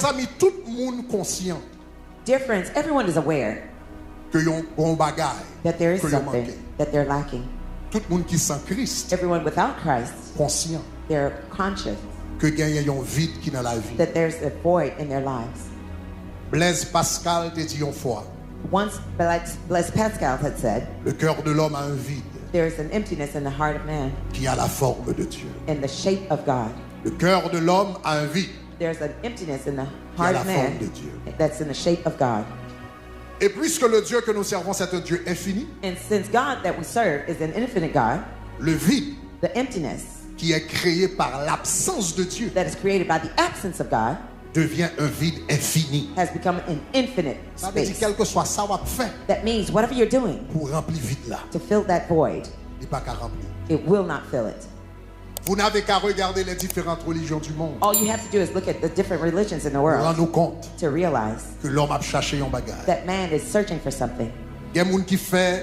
amis, tout le monde conscient Dear friends, everyone is aware que yon bon bagay that there is que yon something manque. that they're lacking. Tout le monde qui sans Christ Everyone without Christ, conscient they're conscious que gagne yon vide qui dans la vie. that there's a void in their lives. Blaise Pascal te dit une fois, Once, Blaise Pascal had said, le cœur de l'homme a un vide there is an emptiness in the heart of man qui a la forme de Dieu. in the shape of God. Le cœur de l'homme a un vide. There's an emptiness in the Qui a heart la of forme man de Dieu. that's in the shape of God. Et puisque le Dieu que nous servons c'est un Dieu infini, And since God that we serve is an infinite God, le vide the emptiness qui est créé par l'absence de Dieu that is created by the absence of God devient un vide infini. has become an infinite Ça veut dire space. quel que soit ça qu'on fait That means whatever you're doing pour remplir vide là, to fill that void, il n'est pas qu'à remplir. it will not fill it. Vous n'avez qu'à regarder les différentes religions du monde All you have to do is look at the different religions in the pour world rendre compte to realize que l'homme a cherché un bagage. that man is searching for something. Il y a des gens qui font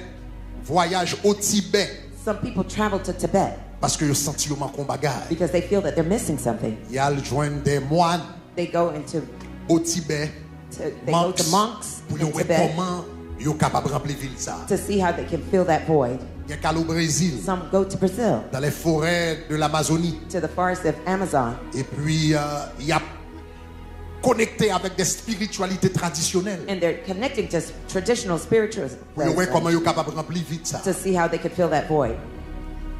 voyage au Tibet Some people travel to Tibet parce que ils sentent qu'ils manquent un bagage. because they feel that they're missing something. Il y a joindre des moines They go into au Tibet, they go to monks pour in voir Tibet comment ils sont capables de remplir ville ça. to see how they can fill that void. Il y a qu'à au Brésil, Some go to Brazil, dans les forêts de l'Amazonie. to the forest of Amazon, Et puis, il y a connecté avec des spiritualités traditionnelles. and they're connecting to traditional spiritualism Pour voir comment ils sont capables de remplir vite ça. to see how they could fill that void.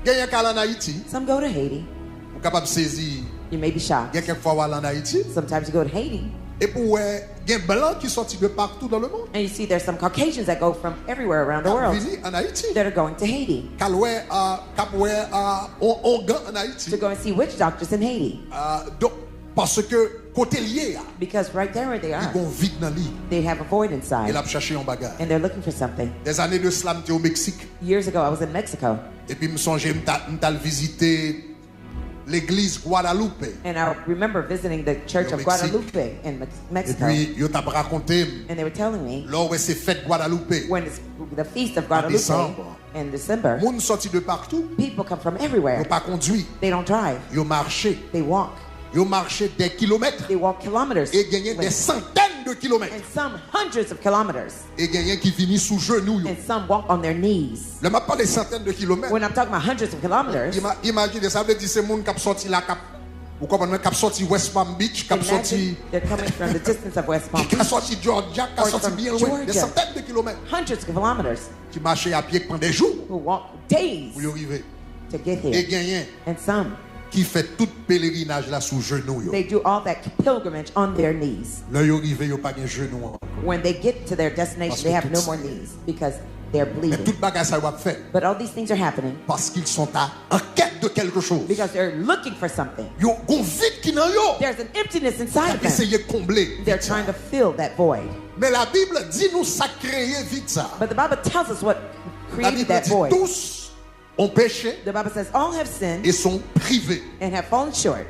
Il y a qu'à aller en Haïti, Some go to Haiti. vous êtes capable de saisir. You may be Il y a shocked. quelquefois où aller en Haïti. Sometimes you go to Haiti, Et pour il y a des blancs qui sortent de partout dans le monde. and you see there's some Caucasians that go from everywhere around the Ils world viennent en Haïti. that are going to Haiti On gagne en Haïti. to go and see witch doctors in Haiti. Donc, parce que côté lié, Because right there where they ils are, ont vide dans le lit. they have a void Et inside, là, chercher un bagage. and they're looking for something. Des années de slam, j'étais au Mexique. Years ago, I was in Mexico, Et puis, je me songeais, je visiter l'église Guadalupe. and I remember visiting the Church Au of Mexique. Guadalupe in Et Mexico, puis, ils t'ont raconté, and they were telling me lors où c'est fête Guadalupe, when it's the feast of Guadalupe décembre. in December, les gens sortis de partout, people come from ils everywhere. n'ont pas conduit, They don't drive, ils ont marché. they walk. Ils ont marché des kilomètres They walk kilometers et gagné des centaines de kilomètres. and some hundreds of kilometers, Et gagné qui finit sous genoux. and some walk on their knees. Le m'a pas des centaines de kilomètres. When I'm talking about hundreds of kilometers, Imaginez, ça veut dire c'est monde qui a sorti là, ou comment qui a sorti West Palm Beach, qui a sorti, imagine they're coming from the distance of West Palm qui a Beach, sorti Georgia, qui a Or sorti from bien loin, des Georgia. centaines de kilomètres, hundreds of kilometers, qui marchaient à pied pendant des jours who walk days pour y arriver. to get Et here. gagné And some, qui fait tout pèlerinage là sous genoux. Yo. they do all that pilgrimage on their knees. Là, ils arrivent, ils n'ont pas de genoux. Encore. When they get to their destination, they have no more knees because they're Mais bleeding. toute bagage ça va faire But all these things are happening parce qu'ils sont en quête de quelque chose. because they're looking for something. Ils ont un vide qui dans yo. There's an emptiness inside of them. Essayer de combler. They're trying to fill that void. Mais la Bible dit nous ça créer vite ça. But the Bible tells us what La created Bible that dit void. tous ont péché The Bible says all have sinned et sont privés. and have fallen short.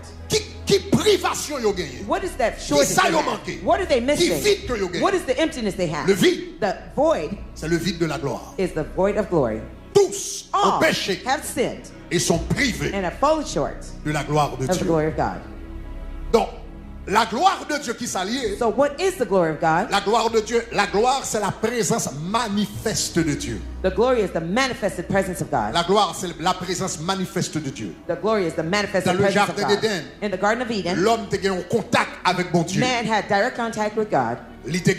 Qui privation yo gagné? What is that shortage ça they yo have? manqué? What are they missing? vide que yo gagné? What is the emptiness they have? Le vide, The void c'est le vide de la gloire. is the void of glory. Tous ont All péché have sinned et sont privés and have fallen short de la gloire de of the Dieu. glory of God. Donc, la gloire de Dieu qui s'allie, So what is the glory of God? la gloire de Dieu, la gloire c'est la présence manifeste de Dieu. The glory is the manifested presence of God. La gloire c'est la présence manifeste de Dieu. The glory is the manifested Dans le presence of jardin God. d'Éden, In the Garden of Eden, l'homme te gagne en contact avec bon Dieu. man had direct contact with God. Il te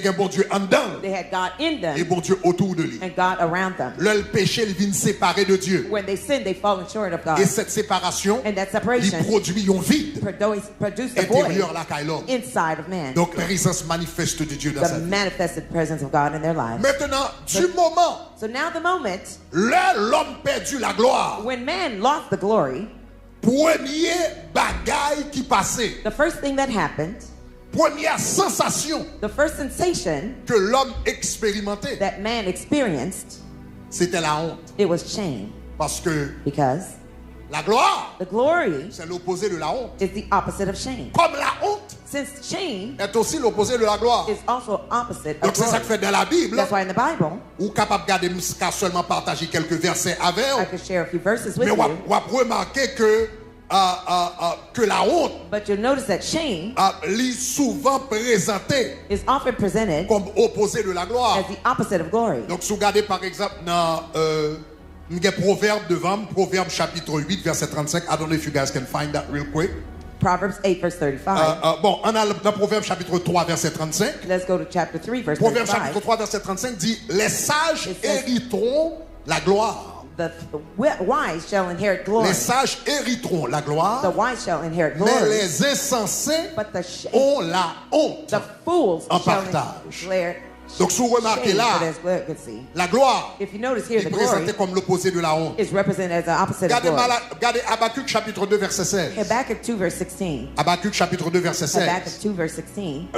gagne bon Dieu en dedans They had God in et them bon Dieu autour de lui. and God around them. Le péché, il vient séparer de Dieu. When they sin, they've fallen short of God. Et cette séparation, And that il separation produit un vide produced a void intérieur la caille l'homme. inside of man. Donc, présence manifeste de Dieu dans sa The vie. manifested presence of God in their lives. Maintenant, du moment So now the moment là l'homme perdu la gloire, when man lost the glory, premier bagaille qui passait, the first thing that happened, première sensation the first sensation que l'homme expérimentait, that man experienced, c'était la honte. it was shame. Parce que Because la gloire, the glory c'est l'opposé de la honte. is the opposite of shame. Comme la honte Since shame est aussi l'opposé de la gloire. is also opposite Donc of c'est ça que glory. fait dans la Bible, That's why in the Bible, ou capable de garder jusqu'à seulement partager quelques versets avec I vous, could share a few verses with mais you, on va remarquer que que la honte But you'll notice that shame est souvent présentée is often presented comme opposé de la gloire. as the opposite of glory. Donc, si vous regardez par exemple dans Proverbe devant, Proverbe chapitre 8, verset 35. I don't know if you guys can find that real quick. Proverbs 8, verse 35. Bon, on a dans Proverbe chapitre 3, verset 35. Let's go to chapter 3, verse Proverbe 35. chapitre 3, verset 35 dit: les sages It says- hériteront la gloire. The wise shall inherit glory. Les sages hériteront la The gloire, wise shall inherit mais glory. les insensés But ont la honte. the fools en shall partage. declare Donc, si vous remarquez shame là, for their glorification. la gloire If you notice here, est the glory présentée comme l'opposé de la honte. is represented as the opposite of Regardez, glory. regardez Habakkuk chapitre 2, verset 16. Habakkuk 2, verse 16. Habakkuk chapitre 2, verset 16. Habakkuk 2, verse 16.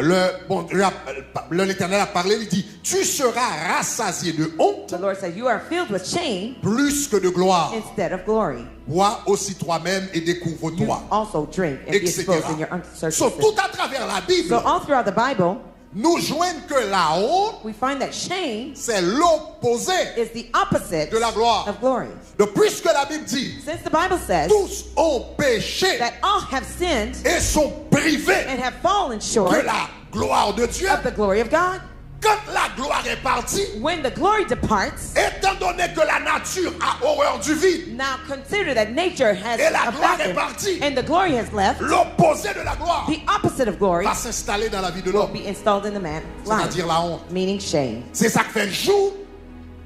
L'Éternel a parlé, il dit: tu seras rassasié de honte The Lord says, you are filled with shame plus que de gloire. instead of glory. Bois aussi toi-même et You découvre-toi, also drink and be etc. exposed in your So, uncircumcision. tout à travers la Bible, So all throughout the Bible, nous joignent que la honte, we find that shame c'est l'opposé is the opposite de la gloire. of glory. Donc, puisque la Bible dit: Since the Bible says tous ont péché that all have sinned et sont privés and have fallen de short la gloire de Dieu, of the glory of God, quand la gloire est partie, when the glory departs, étant donné que la nature a horreur du vide, now consider that nature has Et la gloire abandoned est partie. and the glory has left, l'opposé de la gloire the opposite of glory va s'installer dans la vie de will l'homme, be installed in the man's life, c'est-à-dire la honte. meaning shame. C'est ça que fait jour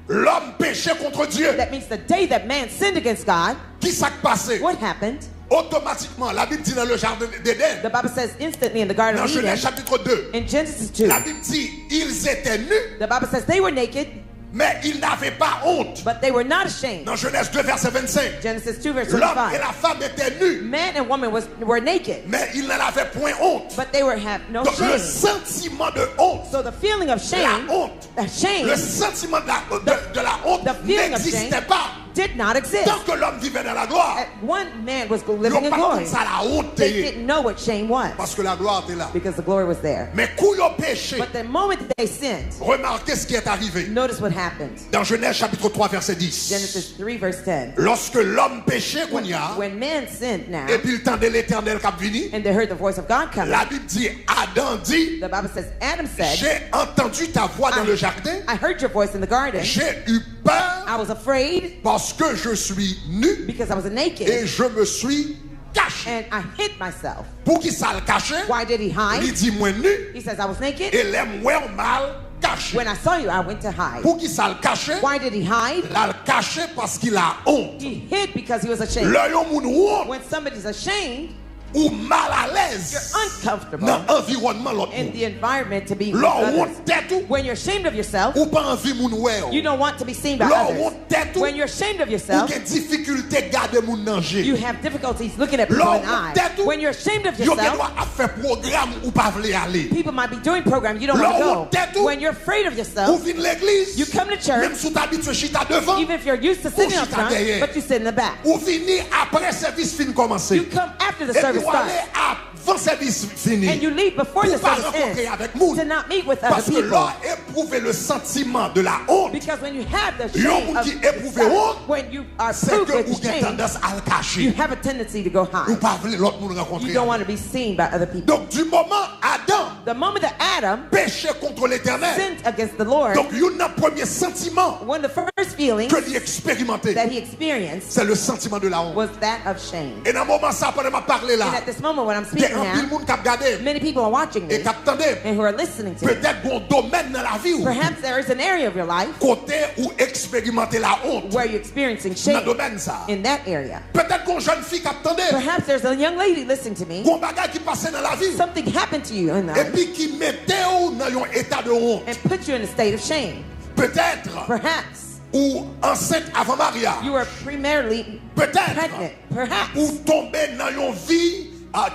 l'homme péchait contre Dieu. That means the day that man sinned against God, Qui s'est passé? what happened? Automatiquement, la Bible dit dans le jardin d'Éden, The Bible says instantly in the Garden dans of Eden, Genèse chapitre 2, in Genesis 2, la Bible dit ils étaient nus, the Bible says they were naked, mais ils n'avaient pas honte. but they were not ashamed. Dans Genèse 2, verset 25, Genesis 2, verse l'homme et 25. la femme étaient nus, Man and woman were naked, mais ils n'en avaient point honte. but they have no Donc le shame. sentiment de honte, So the feeling of shame, la honte, shame le sentiment de la honte the feeling of n'existait shame pas. did not exist. Tant que l'homme vivait dans la gloire, One man was ils living n'ont in pas glory. compris ça la honte. They didn't know what shame was Parce que la gloire était là. because the glory was there. Mais quand ils ont péché, But the moment they sinned, remarquez ce qui est arrivé. notice what happened. Dans Genèse chapitre 3, verset 10. Genesis 3, verse 10. Lorsque l'homme péchait, qu'on y a, When man sinned now, et puis le temps de l'éternel qui a venu, and they heard the voice of God coming, la Bible dit, Adam dit, the Bible says, Adam said, j'ai entendu ta voix dans le jardin, I heard your voice in the garden. j'ai eu peur I was afraid parce que je suis nu because I was naked et je me suis caché. and I hid myself. Pour qui ça le cachait? Why did he Il hide? dit, moi nu, He says, I was naked. et les moi mal caché. When I saw you, I went to hide. Pour qui ça le cachait? Why did he hide? Il le cachait parce qu'il a honte. He hid because he was ashamed. L'œil au monde honte When somebody's ashamed, ou mal à you're l'aise uncomfortable dans l'environnement l'autre in monde. the environment to be with L'or others. honte tête ou When you're ashamed of yourself, ou pas envie moun wè ou. you don't want to be seen by L'or others. honte tête ou When you're ashamed of ou yourself, gen difficulté garder moun danger. you have difficulties looking at people L'or in the honte eye. tête ou When you're ashamed of yo gen yourself, droit à faire programme ou pas vle aller. people might be doing programs you don't want L'or to honte tête go. ou When you're afraid of ou yourself, vin l'église. you come to Même church, sous t'habitué chita devant even if you're used to sitting up chita front, derrière. but you sit in the back. ou vini après service fin commencer. You come after the Et puis service ou aller starts, avant service fini. and you leave before the Pour pas service rencontrer ends avec moun. to not meet with other Parce que people. là éprouver le sentiment de la honte, Because when you have the Yon shame moun of qui éprouve honte, when you are c'est proved que with ou gen shame, tendance à le you cacher. have a tendency to go Ou hide. pas vle l'autre moun You rencontrer. don't want to be seen by other people. Donc du moment Adam The moment that Adam péchait contre l'éternel, sinned against the Lord, donc un premier sentiment one of the first feelings que lui expérimenté, that he experienced c'est le sentiment de la honte. was that of shame. Et dans le moment ça, pendant m'a parlé là, And at this moment when I'm il y speaking a un pile now, monde qui a regardé many people are watching et me qui attendait. and who are listening to me. Peut-être un domaine dans la vie où Perhaps there is an area of your life côté où expérimenter la honte where you're experiencing dans shame le domaine ça. in that area. Peut-être qu'une jeune fille qui attendait, Perhaps there's a young lady listening to me. qu'on bagage qui passait dans la vie Something happened to you in et life puis qui mettait dans un état de honte. and put you in a state of shame. Peut-être Perhaps ou enceinte avant mariage. you were primarily Peut-être pregnant. Perhaps ou tomber dans une vie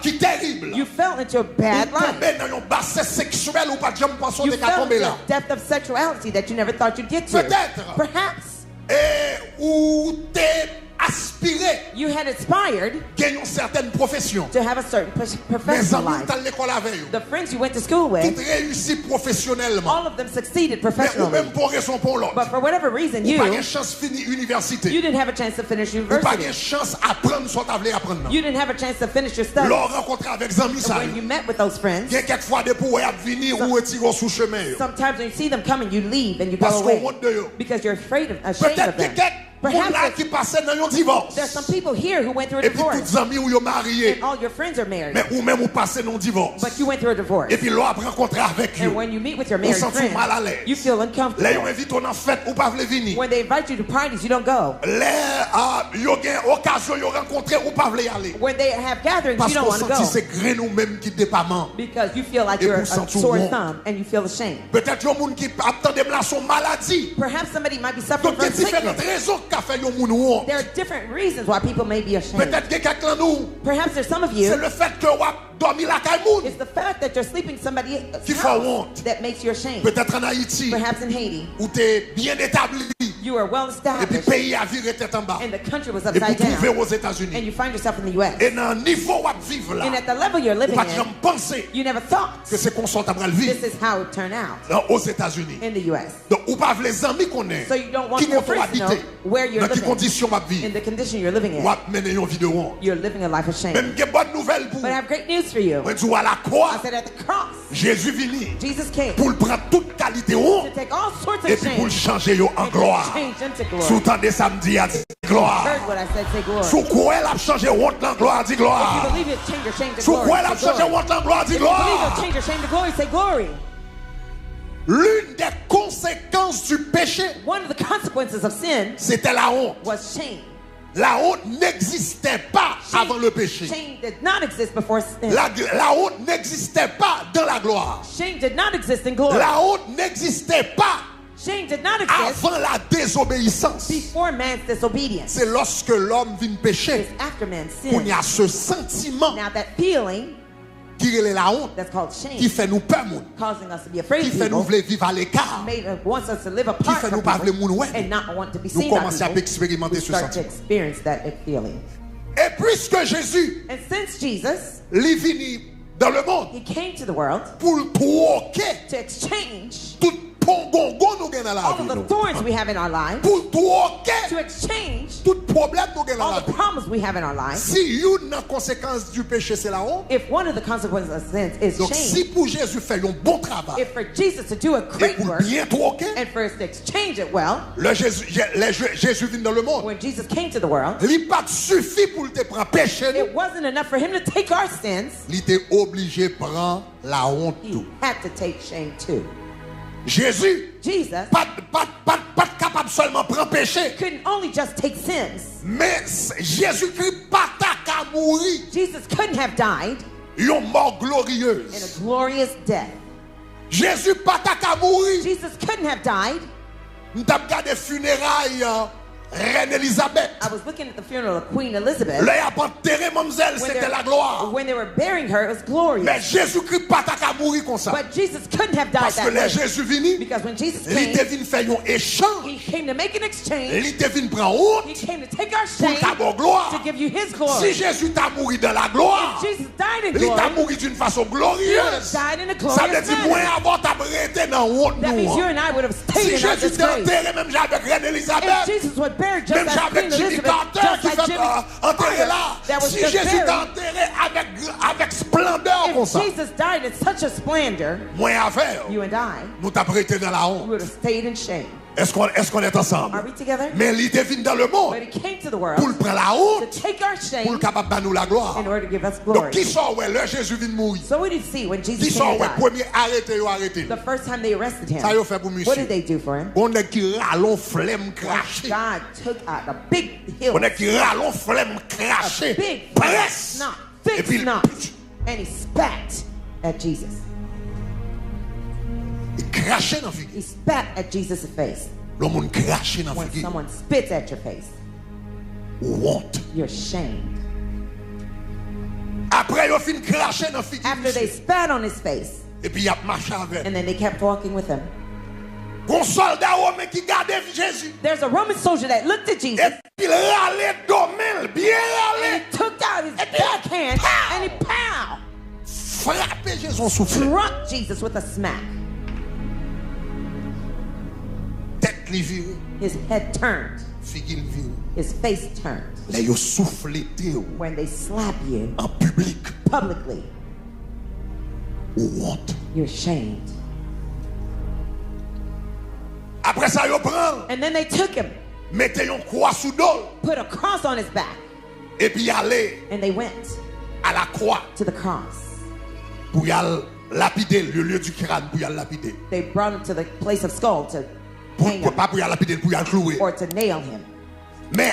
qui est terrible. you fell into a bad Ou life. tomber dans un bassin sexuel ou pas de jamais pensé You de fell tomber into là. a depth of sexuality that you never thought you'd get to. Peut-être. Perhaps Et ou t'es aspiré you had aspired gagnent une certaine profession. to have a certain Mes professional amis life. dans l'école avec The friends you went to school with, tout réussit professionnellement. all of them succeeded Mais ou professionally. même pour raison pour l'autre. But for whatever reason, Ou pas you une chance fini université. didn't have a chance to finish Ou pas university. une chance apprendre ce que tu voulais apprendre. You didn't have a chance to finish your studies. Leur rencontre avec amis ça. And when you met with those friends, Il y a quelquefois des pour venir ou retirer sous chemin. sometimes when you see them coming, you leave and you go Parce qu'on away honte de eux. because you're afraid of, ashamed Peut-être of qu'il y a them. quelques Perhaps là qui passaient dans un divorce. there's some people here who went through a Et puis tous divorce les amis où ils sont mariés. and all your friends are married, Mais ou même ou passé dans un divorce. but you went through a divorce. Et puis là après rencontrer avec eux. And when you meet with your On married sent friends, mal à l'aise. you feel Là uncomfortable. ils invitent on en fête ou pas venir venir. When they invite you to parties, you don't go. Là ils ont occasion ils rencontrer ou pas venir aller. When they have gatherings, Parce you don't qu'on want to sent go c'est grain nous même qui dépament. because you feel like Et you're vous a sentez sore honte. thumb and you feel ashamed. Peut-être il y a des gens qui attendent là son maladie. Perhaps somebody might be suffering Donc il y a from différentes sickness. raisons qui fait yon moun honte. There are different reasons why people may be ashamed. Peut-être que quelqu'un de nous Perhaps there's some of c'est you, le fait que vous dormi la caille moun. it's the fact that you're sleeping somebody else's Qui fait house honte. that makes you ashamed. Peut-être en Haïti Perhaps in Haiti, où tu es bien établi you are well et puis le established pays a viré tête en bas. and the country was Et puis upside trouver down aux and États-Unis. you find yourself in the U.S. Et dans le niveau où vous vivez là, And at the level you're vous living pas in, jamais penser you never thought que c'est qu'on sorte après le this vivre is how it turned out aux États-Unis. in the U.S. Donc ou pas les amis qu'on est So you don't want qui your comptent friends to know habiter where you're dans quelles living, conditions vous in vivre. the condition you're living in. Ou mener une vie de honte. You're living a life of shame. Même que bonne nouvelle pour But I have great news for you. moi dis à la I croix said at the cross, Jésus venu Jesus came pour le prendre toute qualité to honte take all sorts et of puis pour le shame changer yo en and to gloire. change into glory. Sous temps de samedi a dit gloire. Heard what I said, say glory. Sous quoi elle a changé honte en gloire dit If you gloire. believe it, change your shame to Sous glory. quoi elle a Say changé glory. honte en gloire dit If you believe gloire. it, change your shame to glory. Say glory. L'une des conséquences du péché, One of the consequences of sin c'était la honte. was shame. La honte n'existait pas avant le péché. Shame did not exist before sin. La honte n'existait pas dans la gloire. Shame did not exist in glory. La honte n'existait pas Shame did not exist avant la désobéissance. before man's disobedience. C'est lorsque l'homme vient pécher It's after man's qu'on y sin. a ce sentiment Now that feeling qui est la honte, that's called qui shame, fait nous peur, moun, causing us to be afraid qui of fait nous people, vouloir vivre à l'écart. wants us to live Qui apart fait from nous pas people vouloir moun, ouais. and not want to be Nous seen by commençons à people. expérimenter We ce start to sentiment. experience that feeling. Et puisque Jésus And since Jesus, est venu dans le monde he came to the world pour troquer to exchange tout pongongo nous gagne dans la all of vie, the nous. thorns we have in our lives, Pour troquer to exchange tout problème nous gagne dans la all the vie. problems we have in our lives. Si une conséquence du péché c'est la honte, If one of the consequences of sin is donc si shame, pour Jésus faire un bon travail if for Jesus to do a et great pour work bien troquer, and for us to exchange it well, Jésus vient dans le monde. when Jesus came to the world, Il n'a pas suffi pour te prendre péché, it wasn't enough for him to take our sins. il était obligé de prendre la honte He tout. had to take shame too. Jésus Jesus pas capable seulement prendre péché, couldn't only just take sins. mais Jésus-Christ pas qu'à mourir Jesus couldn't have died une mort in glorieuse. a glorious death. Jésus pas qu'à mourir. Jesus couldn't have died. Nous avons regardé les funérailles Reine Elisabeth. I was looking at the funeral of Queen Elizabeth. Là, il a enterré mademoiselle, c'était la gloire. When they were burying her, it was glorious. Mais Jésus-Christ pas qu'à mourir comme ça. But Jesus couldn't have died Parce que that là, way. Jésus venu, Because when Jesus il came, était venu faire un échange. he came to make an exchange. Il était venu prendre honte He came to take our pour shame ta bonne gloire. to give you his Si glory. Jésus t'a mouru dans la gloire, If Jesus died in il t'a glory, mouru d'une façon he would have glorieuse. died in a Ça veut glorious dire moins manner. avant t'as arrêté dans honte That means nous. you and I would have Si stayed in our Jésus t'a disgrace. enterré même avec Reine If Elisabeth, Jesus was buried just même as avec Queen Jimmy Elizabeth, Carter just qui like fait Jimmy enterré Carter, là, that was si just Jésus t'a buried. enterré avec splendeur comme If ça, Jesus died in such a splendor, moins à faire, you and I, nous t'a prêté dans la we honte. would have stayed in shame. Est-ce qu'on est ensemble? Are we together? Mais il est venu dans le monde But he came to the pour world le prendre la to honte, take our pour shame le capable de nous la gloire. in order to give us Donc glory. qui sort ouais, là Jésus vient de mourir. So what did you see when Qui Jesus sort came ouais, to die? premier arrêté. The first time they arrested him, Ça y a fait pour what did monsieur. they do for him? On est qui râlons flemme craché. God took out a big hill, On est qui râlons flemme a craché. big Presse. snot, Et thick puis snot, and he spat at Jesus. il crachait dans la figure. He spat at Jesus' face. Le monde crachait dans la When figure. someone spits at your face, Honte. you're shamed. Après, il a fini cracher dans la figure. After they spat on his face, Et puis il a marché avec. and then they kept walking with him. Un soldat romain qui gardait Jésus. There's a Roman soldier that looked at Et Jesus, puis il râlait domaine elle bien allée. He took out his backhand and he pow! Frappé Jésus en souffle. Struck Jesus with a smack. Tête li virée. His head turned. Figure virée. His face turned. Là, yo soufflé Théo When they slap you en public. publicly, Ou honte. you're shamed. Après ça, yo prend. And then they took him, Mettez yon croix sous dos. put a cross on his back, Et puis aller and they went à la croix. to the cross. Pour y aller lapider le lieu du crâne. Pour y aller lapider. They brought him to the place of skull to hang him Pas pour y aller lapider, pour y aller clouer. or to nail him. Mais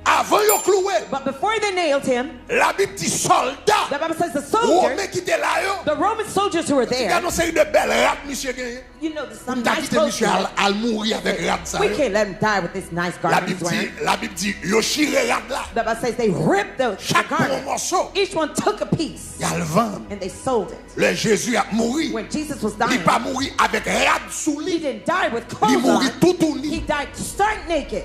avant yo clouer, But before they nailed him, la Bible dit soldat. the Bible says the Romain soldiers, qui était là yo. the Roman soldiers who were there, Regardons c'est une belle rate monsieur gagné. you know, there's some T'as nice quitté clothes. monsieur al mourir avec rate ça. We can't let him die with this nice La garment he's Bible wearing. dit, la Bible dit yo chiré rate là. The Bible says they ripped the Chaque bon garment. morceau, Each one took a piece y a le vent. and they sold it. Le Jésus a mouru. When Jesus was Il dying, pas mouru avec rate sous he lui. didn't die with Il clothes mouru on. tout He uni. died stark naked.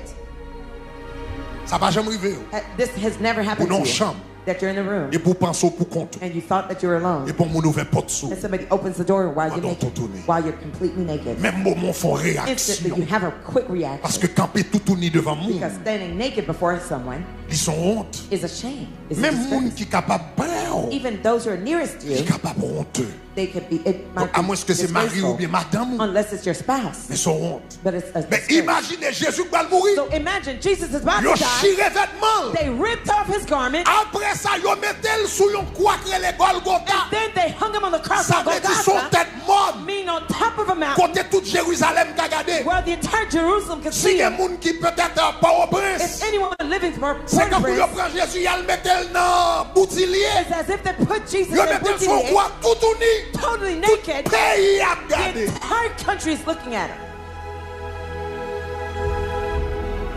Ça va jamais arriver. This has never happened Ou non to you. chambre. That you're in the room Et pour penser pour compte. and you thought that you were alone. Et pour mon ouvert porte sous. And somebody opens the door while you're Pendant naked, tout tourné. while you're completely naked. Même moment font Instantly, you réaction. have a quick Parce reaction que camper tout uni devant moi, because standing naked before someone ils sont honte. is a shame. Is a Même monde disgrace. qui est capable de Even those who are nearest to qui est you, capable honteux. they could be. It might À moins be que c'est mari ou disgraceful, bien madame, unless it's your spouse. mais sont honte. But it's a Mais disgrace. imaginez Jésus qui va mourir. So imagine Jesus is about Yo to die. chiré vêtements. They ripped off his garment. Après ça, yo mettez sous yon croix que les Golgotha. Then they hung him on the cross Ça of veut dire son Golgotha, tête morte. meaning on top of a mountain Côté toute Jérusalem qu'a gardé. where the entire Jerusalem could Si see y a him. des gens qui peut-être pas au prince, If anyone living for c'est quand vous Port-au-Prince, prenez Jésus, il le mettez dans boutillier. it's as if they put Jesus Yo in a mettez son boutillier, croix tout uni. totally Tout naked. pays a The gardé. entire country is looking at him.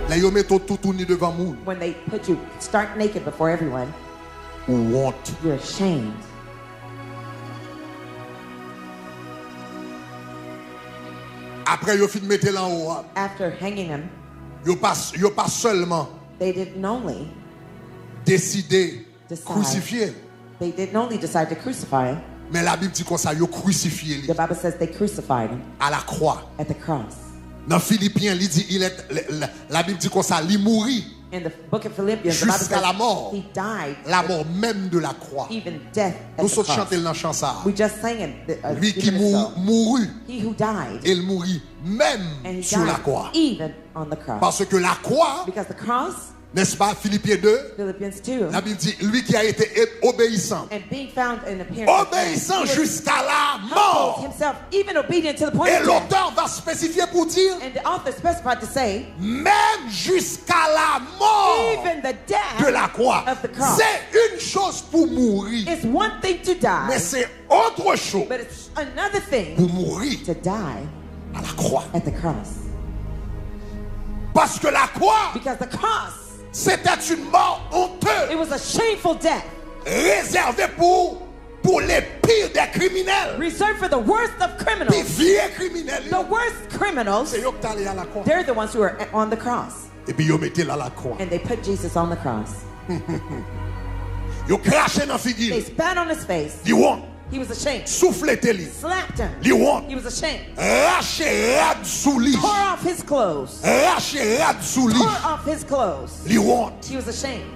Là, yo mettez tout uni devant nous. When they put you stark naked before everyone, Ou honte. you're ashamed. Après, yo fin mettez là en haut. After hanging him, Yo pas seulement they didn't only décidé Decide. crucifier. decide to crucify him. Mais la Bible dit comme ça, yo crucifié lui The Bible says they crucified him à la croix. at the cross. Dans Philippiens, il dit la Bible dit comme ça, il mourit In the book of Philippians, the Bible jusqu'à la mort. says he died, La mort même de la croix. even death at Nous the sommes cross. chantés dans le chant ça. We just sang it a Lui few qui minutes ago. mourut, He who died, il mourit même and he sur la died croix. even on the cross. Parce que la croix, Because the cross, n'est-ce pas, Philippiens 2, Philippians 2, la Bible dit, lui qui a été obéissant, and being found in appearance, obéissant he was jusqu'à la humbled mort. himself, even obedient to the point Et of death. l'auteur va spécifier pour dire, And the author specified to say, même jusqu'à la mort even the de death la croix. of the cross. C'est une chose pour mourir, It's one thing to mais die, c'est autre chose but it's another thing pour mourir to die à la croix. at the cross. Parce que la croix, Because the cross, c'était une mort it honteuse, was a shameful death, réservée pour les pires des criminels. reserved for the worst of Les criminals. vieux criminels. The worst criminals, C'est eux qui sont allés à la croix. they're the ones who are on the cross. Et puis ils mettaient là à la croix. And they put Jesus on the cross. Ils crachaient dans la They figure. spat on his face. Ils ont He was ashamed. soufflé tes lits. Slapped him. Ils ont He was ashamed. raché rad sous lit. Tore off his clothes. Raché rad sous lit. Tore off his clothes. Ils ont He was ashamed.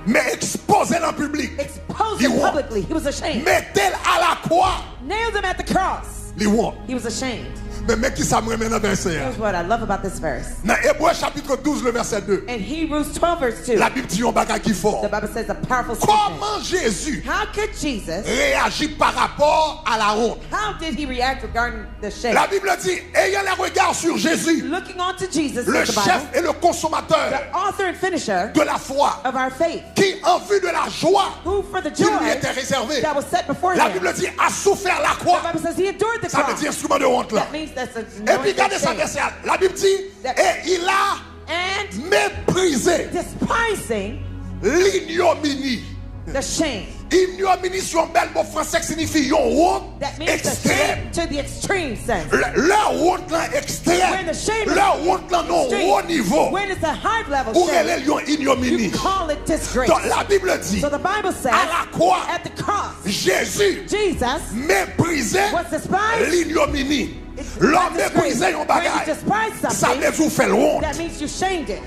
mais exposé en public. Exposed He him won. publicly. He was ashamed. Mettez à la croix. Nailed him at the cross. Ils ont He was ashamed. mais mec qui ça me remet dans le verset. Here's what I love about this verse. Dans Hébreux chapitre 12 le verset 2. In Hebrews 12 verse 2, La Bible dit un bagage qui fort. the Bible says a powerful statement. Comment Jésus How could Jesus, réagit par rapport à la honte? how did he react regarding the shame? La Bible dit, ayant les regards sur Jésus, Looking on to Jesus, le says the Bible, chef et le consommateur the author and finisher de la foi, of our faith, qui en vue de la joie who for the qui lui joy était réservée, that was set before la him, Bible dit, a souffert la the croix. Bible says he endured the Ça veut cross. dire instrument de honte là. That means that's a Et puis regardez ça, shame. verset. La Bible dit, et il a And méprisé despising l'ignominie the shame Ignominie sur un bel mot français qui signifie yon honte That means the extrême. shame to the extreme sense. Leur honte là extrême. When the shame is Leur honte là non extreme, haut niveau. when it's a high level Ou shame, elle yon you ignominie. call it disgrace. Donc la Bible dit, So the Bible says, à la croix, at the cross, Jésus Jesus méprisait was despised. l'ignominie. L'homme méprisait yon When you bagay. despise Ça something, veut dire faire honte. that means you shamed it.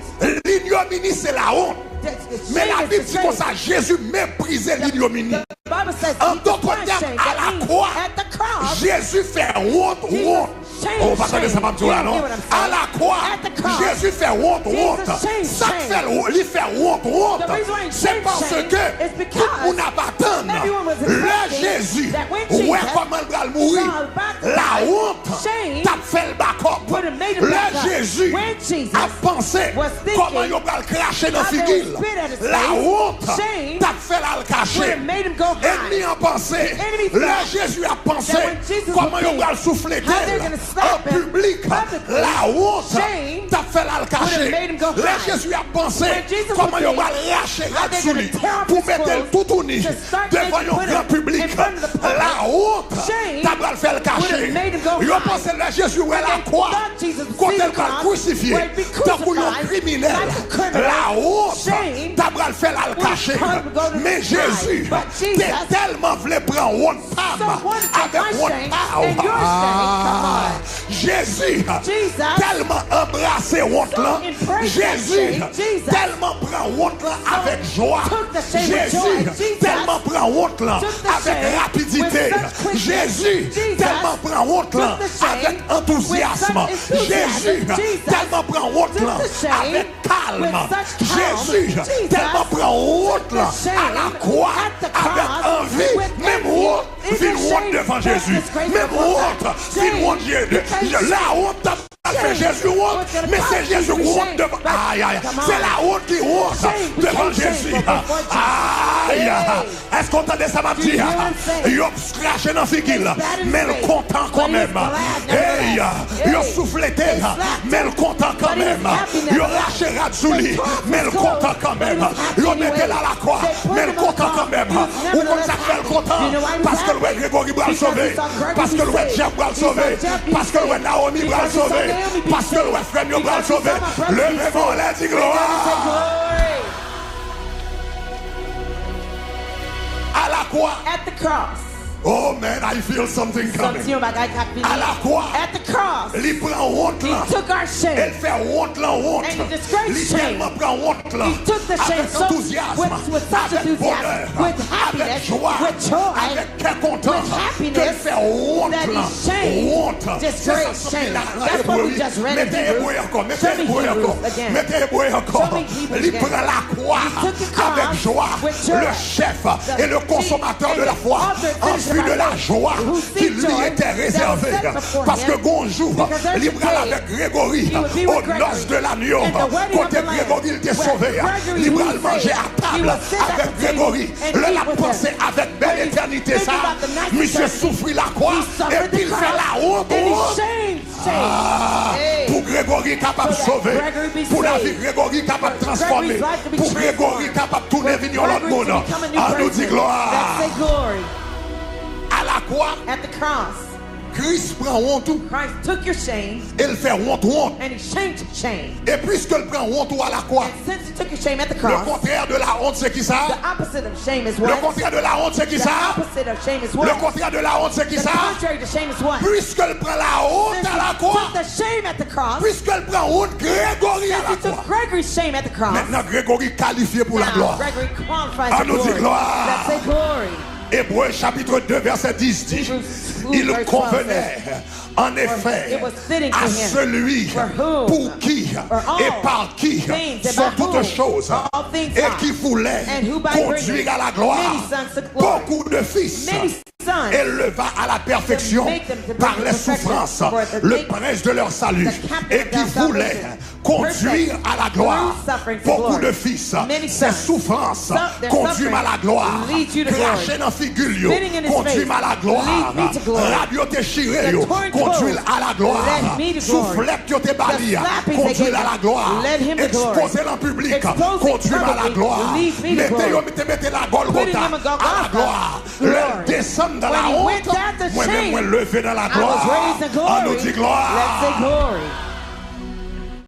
L'ignominie c'est la honte. Mais la Bible dit comme ça, Jésus méprisait l'ignominie. The Bible says En he d'autres despised termes, shame. à That la means croix, at the cross, Jésus fait honte, honte. On va connaître ça, madame Toula, non? À la croix, Jésus fait honte, honte. Ça fait, il fait honte, honte. C'est parce que tout le monde n'a pas attendu. Le Jésus, ouais, comment il va mourir? La honte, t'as fait le backup. Le Jésus a pensé comment il va le cracher dans la figure. La honte, t'as fait la le cacher. Ennemi a pensé, le Jésus a pensé comment il va le souffler d'elle. En public, la honte, t'as fait la le cacher. Le Jésus a pensé comment il va le lâcher là-dessus pour mettre le tout uni devant un grand public. La honte, t'as fait le cacher. Il a pensé le Jésus où elle a quoi? Quand elle va le crucifier, tant qu'on est criminel. La honte, t'as fait la le cacher. Mais Jésus, t'es tellement voulu prendre honte avec honte. Jésus, tellement embrassé honte là. Jésus, tellement prend honte là avec joie. Jésus, tellement prend honte là avec rapidité. Jésus, tellement prend honte là avec enthousiasme. Jésus, tellement prend honte là avec calme. Jésus, tellement prend honte là à la croix avec envie. Même honte, vit honte devant Jésus. Même honte, vit honte Jésus. La honte t'a fait Jésus honte, mais c'est Jésus honte devant. Aïe, aïe, c'est la honte qui honte devant Jésus. Aïe, est-ce qu'on t'a dit ça, ma petite? Il a craché dans la figure, mais le content quand même. Hey, il a soufflé d'elle, mais le content quand même. Il a lâché Radzouli, mais le content quand même. Il a mis elle à la croix, mais le content quand même. Ou comme ça fait le content? Parce que le Grégory va le sauver, parce que le Jeff va le sauver, parce que le Naomi va le sauver, parce que le frère va le sauver. Levez-vous, let's gloire. À la croix. At the cross. Oh man, I feel something coming. À la croix. At the cross. Il prend honte là. He took our shame. Elle fait honte là, honte. And he disgraced Il shame. tellement prend honte là. He took the shame Avec enthousiasme, with such avec bonheur, enthusiasm, with happiness, avec joie, with joy, avec cœur content. with happiness, Qu'elle fait honte that là. he shamed, Honte. disgrace, shame. That's what we just read in Mettez Hebrews. hébreu encore, mettez Show me hébreu Hebrews encore. again. Mettez hébreu encore. Show me Hebrews Il again. prend la croix He took the cross avec joie. with joy. Le chef et le consommateur chief de la and foi the author en finisher vue of de our la faith, joie who qui seek lui joy était that was réservée. set before Parce que him. bonjour, Because there's il a prend day avec Grégory he would be aux with Gregory noces de l'agneau. in the wedding of Côté the Lamb, Grégory, il était where sauvé. Gregory Il who va was manger saved, à he table will sit at avec the table Grégory. and Le eat la with pensée him. avec belle When he éternité think ça. about the night Monsieur eternity, souffrit la croix he et suffered puis the il fait cross, la honte. and he shamed. Hey. Pour Grégory capable de So that sauver. Gregory be Pour la saved. vie Grégory capable de transformer. Gregory's life to be Pour Grégory transformed. capable de tourner For venir l'autre Gregory monde. to become a new Ah, nous dit person. gloire. Let's say glory. À la croix, At the cross, Christ prend honte Christ took your shame et il fait honte. and he shamed your shame. Et puisqu'il prend honte à la croix, And since he took your shame at the le cross, contraire de la honte c'est qui ça? the opposite of shame is Le what? contraire de la honte c'est qui The ça? opposite of shame is Le what? contraire de la honte c'est qui The ça? contrary to shame is what? Puisqu'il prend la honte Since à la he croix, took the shame at the cross, puisqu'il prend honte Grégory à since la he croix. took Gregory's shame at the cross, Maintenant Grégory qualifié pour la now gloire. Gregory qualifies Ah, for nous dit glory. gloire. Let's say glory. Hébreux chapitre 2 verset 10 dit, Hebrews 2, il verse 12 convenait en effet it was fitting à for him, celui for whom, pour qui for all et par qui things, and sont by toutes whom choses all things et are, qui voulait and who by conduire bringing à la gloire many sons to glory, beaucoup de fils many sons, éleva à la perfection to make them to bring par to les perfection, souffrances for the le make prince de leur salut the captain et of qui their voulait salvation, conduire à la gloire. Beaucoup de fils, ces souffrances conduisent à la gloire. Cracher dans figure, conduisent à la gloire. Radio déchiré, conduire à la gloire. Soufflette yo te bali, conduire à la gloire. Exposer en public, conduire à la gloire. Mettez la Golgotha à la gloire. Le descendre dans la honte. Moi-même, moi lever dans la gloire. On nous dit gloire.